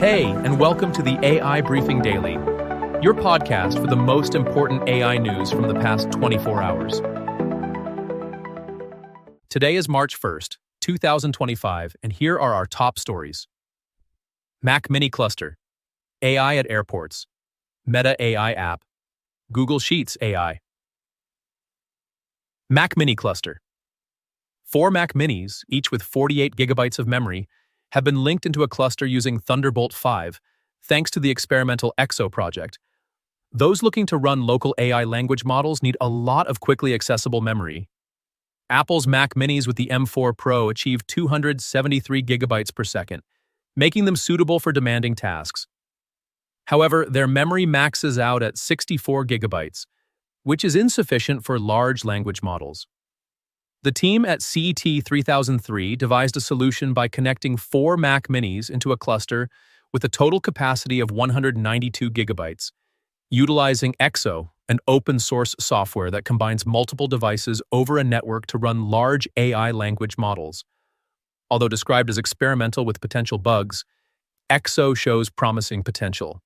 Hey, and welcome to the AI Briefing Daily, your podcast for the most important AI news from the past 24 hours. Today is March 1st, 2025, and here are our top stories. Mac Mini Cluster, AI at airports, Meta AI app, Google Sheets AI. Mac Mini Cluster. 4 Mac Minis, each with 48 gigabytes of memory, have been linked into a cluster using Thunderbolt 5, thanks to the experimental EXO project. Those looking to run local AI language models need a lot of quickly accessible memory. Apple's Mac Minis with the M4 Pro achieve 273 gigabytes per second, making them suitable for demanding tasks. However, their memory maxes out at 64 gigabytes, which is insufficient for large language models. The team at CET 3003 devised a solution by connecting 4 Mac Minis into a cluster with a total capacity of 192 gigabytes, utilizing EXO, an open-source software that combines multiple devices over a network to run large AI language models. Although described as experimental with potential bugs, EXO shows promising potential.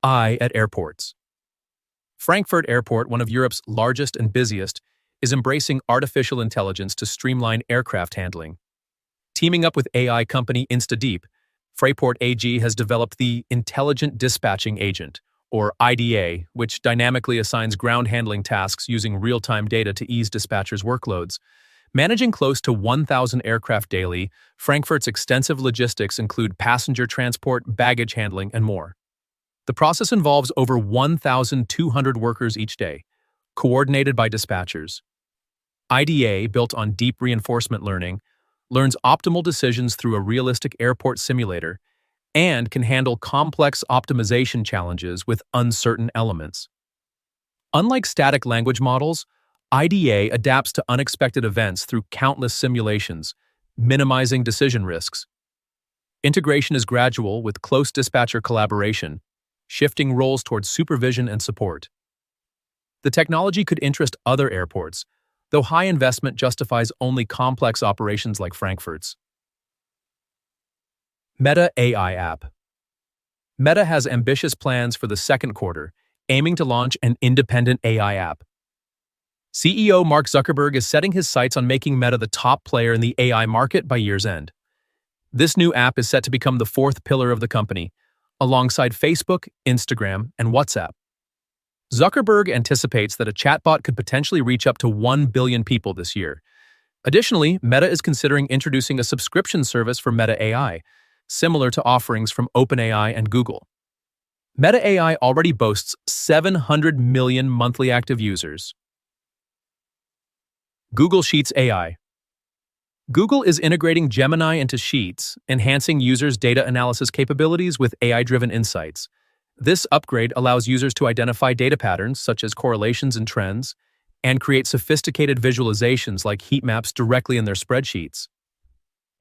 AI at airports. Frankfurt Airport, one of Europe's largest and busiest, is embracing artificial intelligence to streamline aircraft handling. Teaming up with AI company InstaDeep, Fraport AG has developed the Intelligent Dispatching Agent, or IDA, which dynamically assigns ground handling tasks using real-time data to ease dispatchers' workloads. Managing close to 1,000 aircraft daily, Frankfurt's extensive logistics include passenger transport, baggage handling, and more. The process involves over 1,200 workers each day, coordinated by dispatchers. IDA, built on deep reinforcement learning, learns optimal decisions through a realistic airport simulator and can handle complex optimization challenges with uncertain elements. Unlike static language models, IDA adapts to unexpected events through countless simulations, minimizing decision risks. Integration is gradual with close dispatcher collaboration, shifting roles towards supervision and support. The technology could interest other airports, though high investment justifies only complex operations like Frankfurt's. Meta AI app. Meta has ambitious plans for the second quarter, aiming to launch an independent AI app. CEO Mark Zuckerberg is setting his sights on making Meta the top player in the AI market by year's end. This new app is set to become the 4th pillar of the company, alongside Facebook, Instagram, and WhatsApp. Zuckerberg anticipates that a chatbot could potentially reach up to 1 billion people this year. Additionally, Meta is considering introducing a subscription service for Meta AI, similar to offerings from OpenAI and Google. Meta AI already boasts 700 million monthly active users. Google Sheets AI. Google is integrating Gemini into Sheets, enhancing users' data analysis capabilities with AI-driven insights. This upgrade allows users to identify data patterns, such as correlations and trends, and create sophisticated visualizations like heat maps directly in their spreadsheets.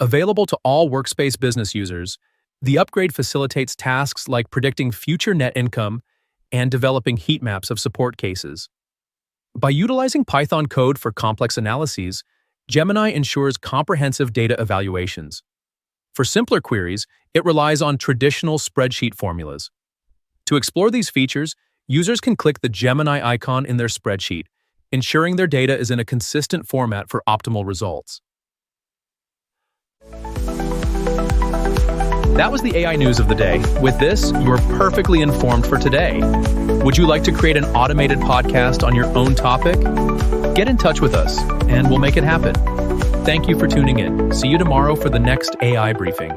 Available to all Workspace business users, the upgrade facilitates tasks like predicting future net income and developing heat maps of support cases. By utilizing Python code for complex analyses, Gemini ensures comprehensive data evaluations. For simpler queries, it relies on traditional spreadsheet formulas. To explore these features, users can click the Gemini icon in their spreadsheet, ensuring their data is in a consistent format for optimal results. That was the AI news of the day. With this, you're perfectly informed for today. Would you like to create an automated podcast on your own topic? Get in touch with us, and we'll make it happen. Thank you for tuning in. See you tomorrow for the next AI briefing.